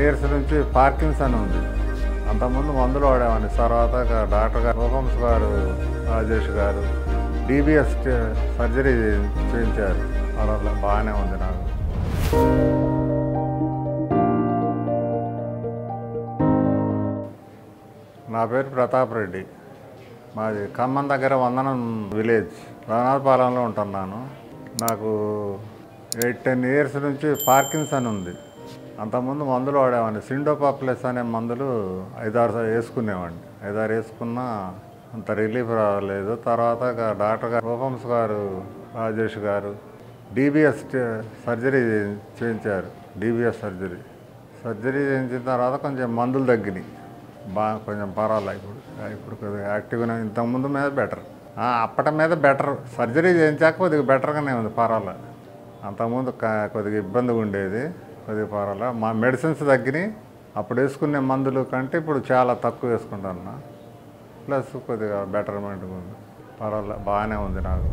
Years నుంచి Parkinson ఉంది. అంతకుముందు మందులు వాడేవాడిని. తర్వాత డాక్టర్ గారు హోమ్స్ గారు, రాజేష్ గారు DBS సర్జరీ చేయించారు. అలా బాగానే ఉంది నాకు. నా పేరు ప్రతాప్ రెడ్డి. మాది ఖమ్మం దగ్గర వందనం విలేజ్, రఘునాథపాలెంలో ఉంటున్నాను. నాకు 8-10 ఇయర్స్ నుంచి పార్కిన్సన్ ఉంది. అంతకుముందు మందులు వాడేవాడిని. సిండోపా ప్లస్ అనే మందులు 5-6 వేసుకునేవాడిని. 5-6 వేసుకున్నా అంత రిలీఫ్ రాలేదు. తర్వాత డాక్టర్ గారు హోమ్స్ గారు, రాజేష్ గారు DBS సర్జరీ చేయించారు. DBS సర్జరీ చేయించిన తర్వాత కొంచెం మందులు తగ్గినాయి. కొంచెం పర్వాలేదు. ఇప్పుడు కొద్దిగా యాక్టివ్గా, ఇంతకుముందు మీద బెటర్, అప్పటి మీద బెటర్. సర్జరీ చేయించాక కొద్దిగా బెటర్గానే ఉంది, పర్వాలేదు. అంతకుముందు కొద్దిగా ఇబ్బందిగా ఉండేది, కొద్దిగా పర్వాలేదు. మా మెడిసిన్స్ తగ్గినాయి. అప్పుడు వేసుకునే మందులు కంటే ఇప్పుడు చాలా తక్కువ వేసుకుంటాను. ప్లస్ కొద్దిగా బెటర్మెంట్గా ఉంది, పర్వాలేదు, బాగానే ఉంది నాకు.